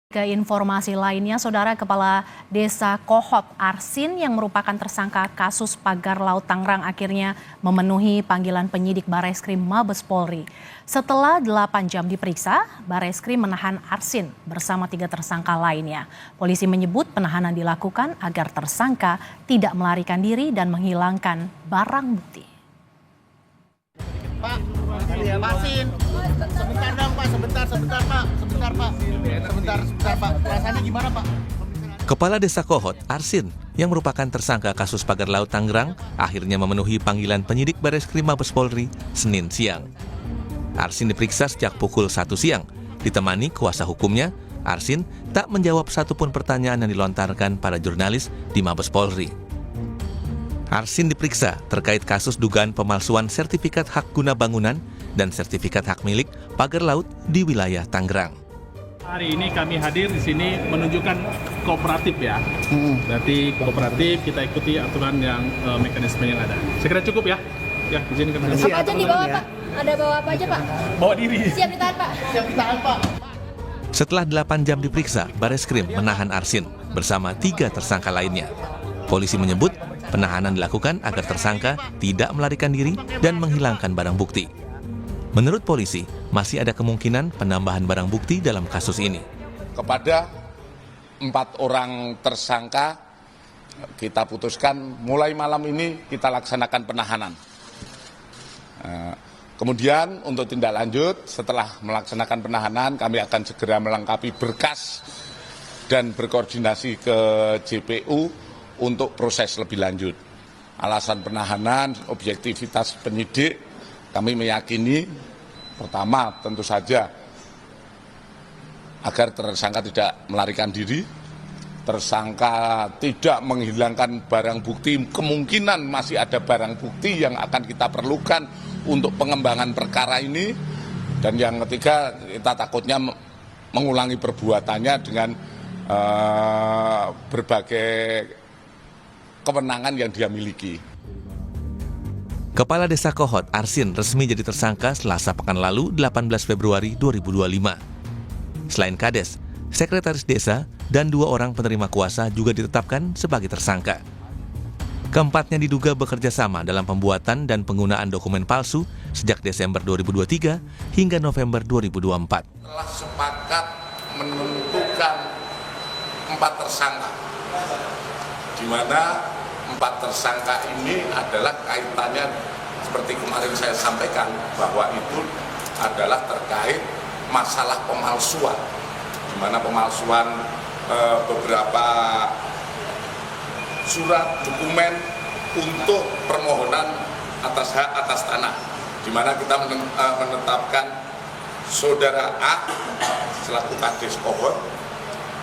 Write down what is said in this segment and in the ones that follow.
Ke informasi lainnya, Saudara, Kepala Desa Kohot Arsin yang merupakan tersangka kasus pagar laut Tangerang akhirnya memenuhi panggilan penyidik Bareskrim Mabes Polri. Setelah 8 jam diperiksa, Bareskrim menahan Arsin bersama 3 tersangka lainnya. Polisi menyebut penahanan dilakukan agar tersangka tidak melarikan diri dan menghilangkan barang bukti. Pak, Arsin, sebentar dong Pak, sebentar Pak, perasaannya gimana Pak? Kepala Desa Kohot, Arsin, yang merupakan tersangka kasus pagar laut Tangerang, akhirnya memenuhi panggilan penyidik Bareskrim Mabes Polri Senin siang. Arsin diperiksa sejak pukul 1 siang, ditemani kuasa hukumnya. Arsin tak menjawab satupun pertanyaan yang dilontarkan para jurnalis di Mabes Polri. Arsin diperiksa terkait kasus dugaan pemalsuan sertifikat hak guna bangunan dan sertifikat hak milik pagar laut di wilayah Tangerang. Hari ini kami hadir di sini menunjukkan kooperatif ya. Berarti kooperatif, kita ikuti aturan yang mekanisme yang ada. Saya kira cukup ya. Ya, di sini kan. Apa aja dibawa Pak? Ada bawa apa aja Pak? Bawa diri. Siap ditahan Pak. Siap ditahan Pak. Setelah 8 jam diperiksa, Bareskrim menahan Arsin bersama 3 tersangka lainnya. Polisi menyebut penahanan dilakukan agar tersangka tidak melarikan diri dan menghilangkan barang bukti. Menurut polisi, masih ada kemungkinan penambahan barang bukti dalam kasus ini. Kepada 4 orang tersangka, kita putuskan mulai malam ini kita laksanakan penahanan. Kemudian untuk tindak lanjut, setelah melaksanakan penahanan, kami akan segera melengkapi berkas dan berkoordinasi ke JPU untuk proses lebih lanjut. Alasan penahanan, objektivitas penyidik, kami meyakini pertama tentu saja agar tersangka tidak melarikan diri, tersangka tidak menghilangkan barang bukti, kemungkinan masih ada barang bukti yang akan kita perlukan untuk pengembangan perkara ini, dan yang ketiga kita takutnya mengulangi perbuatannya dengan berbagai kewenangan yang dia miliki. Kepala Desa Kohot, Arsin, resmi jadi tersangka Selasa pekan lalu 18 Februari 2025. Selain Kades, Sekretaris Desa, dan 2 orang penerima kuasa juga ditetapkan sebagai tersangka. Keempatnya diduga bekerja sama dalam pembuatan dan penggunaan dokumen palsu sejak Desember 2023 hingga November 2024. Telah sepakat menentukan 4 tersangka, di mana 4 tersangka ini adalah kaitannya seperti kemarin saya sampaikan bahwa itu adalah terkait masalah pemalsuan, di mana pemalsuan beberapa surat dokumen untuk permohonan atas hak atas tanah, di mana kita menetapkan saudara A selaku Kades Kohot,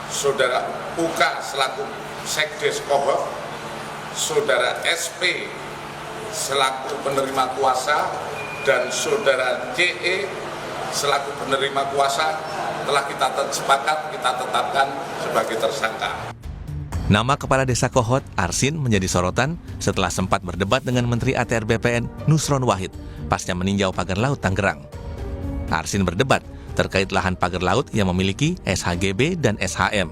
saudara UK selaku Sekdes Kohot, saudara SP selaku penerima kuasa, dan saudara CE selaku penerima kuasa telah kita sepakat kita tetapkan sebagai tersangka. Nama Kepala Desa Kohot, Arsin, menjadi sorotan setelah sempat berdebat dengan Menteri ATR BPN Nusron Wahid pasca meninjau pagar laut Tangerang. Arsin berdebat terkait lahan pagar laut yang memiliki SHGB dan SHM.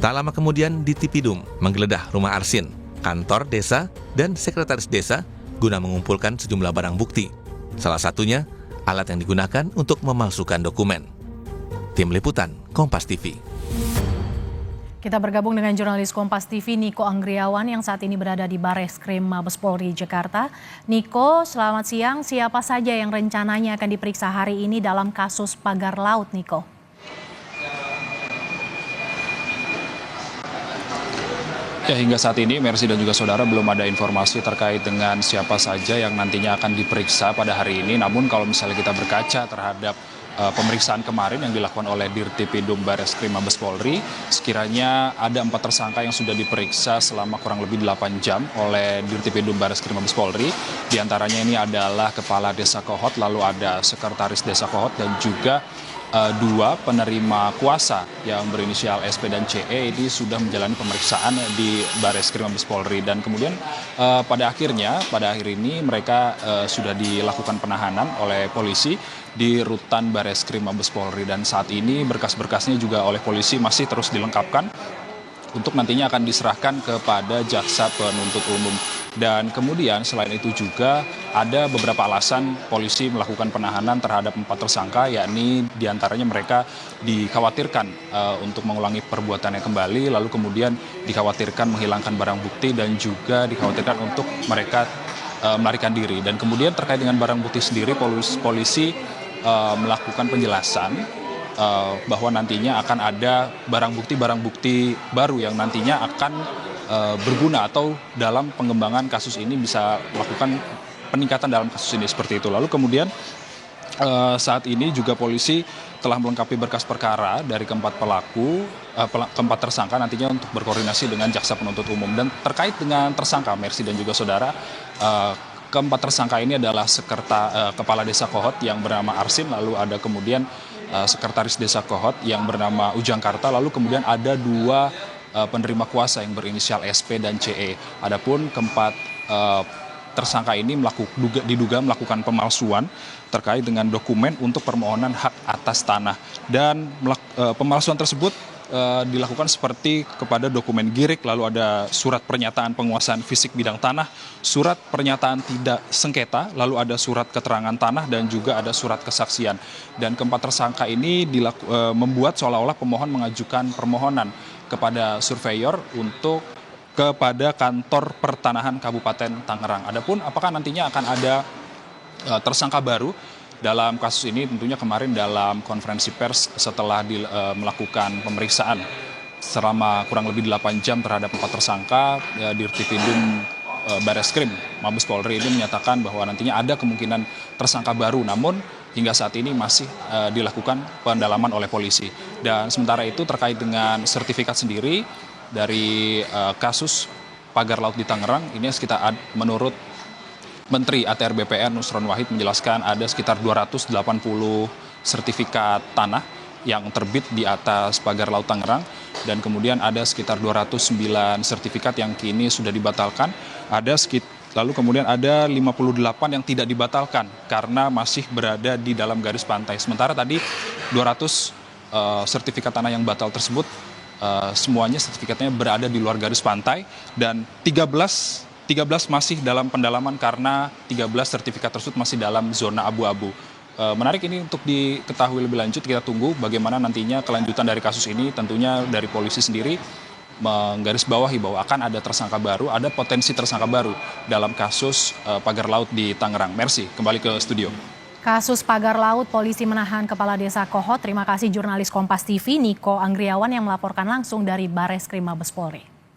Tak lama kemudian di Tipidum menggeledah rumah Arsin, kantor desa, dan sekretaris desa guna mengumpulkan sejumlah barang bukti. Salah satunya alat yang digunakan untuk memalsukan dokumen. Tim Liputan, Kompas TV. Kita bergabung dengan jurnalis Kompas TV Niko Anggriawan yang saat ini berada di Bareskrim Mabes Polri Jakarta. Niko, selamat siang. Siapa saja yang rencananya akan diperiksa hari ini dalam kasus pagar laut, Niko? Ya, hingga saat ini Mercy dan juga saudara belum ada informasi terkait dengan siapa saja yang nantinya akan diperiksa pada hari ini. Namun kalau misalnya kita berkaca terhadap pemeriksaan kemarin yang dilakukan oleh Dirtipidum Bareskrim Mabes Polri, sekiranya ada 4 tersangka yang sudah diperiksa selama kurang lebih 8 jam oleh Dirtipidum Bareskrim Mabes Polri. Di antaranya ini adalah Kepala Desa Kohot, lalu ada Sekretaris Desa Kohot, dan juga dua penerima kuasa yang berinisial SP dan CE ini sudah menjalani pemeriksaan di Bareskrim Mabes Polri, dan kemudian pada akhir ini mereka sudah dilakukan penahanan oleh polisi di rutan Bareskrim Mabes Polri, dan saat ini berkas-berkasnya juga oleh polisi masih terus dilengkapkan untuk nantinya akan diserahkan kepada jaksa penuntut umum. Dan kemudian selain itu juga ada beberapa alasan polisi melakukan penahanan terhadap 4 tersangka, yakni diantaranya mereka dikhawatirkan untuk mengulangi perbuatannya kembali, lalu kemudian dikhawatirkan menghilangkan barang bukti, dan juga dikhawatirkan untuk mereka melarikan diri. Dan kemudian terkait dengan barang bukti sendiri, polisi melakukan penjelasan bahwa nantinya akan ada barang bukti baru yang nantinya akan berguna atau dalam pengembangan kasus ini bisa melakukan peningkatan dalam kasus ini, seperti itu. Lalu kemudian saat ini juga polisi telah melengkapi berkas perkara dari keempat tersangka nantinya untuk berkoordinasi dengan jaksa penuntut umum. Dan terkait dengan tersangka Mercy dan juga saudara, keempat tersangka ini adalah kepala desa Kohot yang bernama Arsin, lalu ada kemudian sekretaris desa Kohot yang bernama Ujang Karta, lalu kemudian ada 2 penerima kuasa yang berinisial SP dan CE. Adapun keempat tersangka ini diduga melakukan pemalsuan terkait dengan dokumen untuk permohonan hak atas tanah, dan pemalsuan tersebut dilakukan seperti kepada dokumen girik, lalu ada surat pernyataan penguasaan fisik bidang tanah, surat pernyataan tidak sengketa, lalu ada surat keterangan tanah, dan juga ada surat kesaksian. Dan keempat tersangka ini membuat seolah-olah pemohon mengajukan permohonan kepada surveyor untuk kepada kantor pertanahan Kabupaten Tangerang. Adapun apakah nantinya akan ada tersangka baru dalam kasus ini, tentunya kemarin dalam konferensi pers setelah melakukan pemeriksaan selama kurang lebih 8 jam terhadap 4 tersangka, Dirtipidum Bareskrim Mabes Polri ini menyatakan bahwa nantinya ada kemungkinan tersangka baru, namun hingga saat ini masih dilakukan pendalaman oleh polisi. Dan sementara itu terkait dengan sertifikat sendiri dari kasus pagar laut di Tangerang, ini sekitar menurut Menteri ATR BPN Nusron Wahid menjelaskan ada sekitar 280 sertifikat tanah yang terbit di atas pagar laut Tangerang, dan kemudian ada sekitar 209 sertifikat yang kini sudah dibatalkan. Lalu kemudian ada 58 yang tidak dibatalkan karena masih berada di dalam garis pantai. Sementara tadi 200 sertifikat tanah yang batal tersebut semuanya sertifikatnya berada di luar garis pantai, dan 13 masih dalam pendalaman karena 13 sertifikat tersebut masih dalam zona abu-abu. Menarik ini untuk diketahui lebih lanjut, kita tunggu bagaimana nantinya kelanjutan dari kasus ini. Tentunya dari polisi sendiri menggarisbawahi bahwa akan ada tersangka baru, ada potensi tersangka baru dalam kasus pagar laut di Tangerang. Mercy, kembali ke studio. Kasus pagar laut, polisi menahan Kepala Desa Kohot. Terima kasih jurnalis Kompas TV Niko Anggriawan yang melaporkan langsung dari Bareskrim Mabes Polri.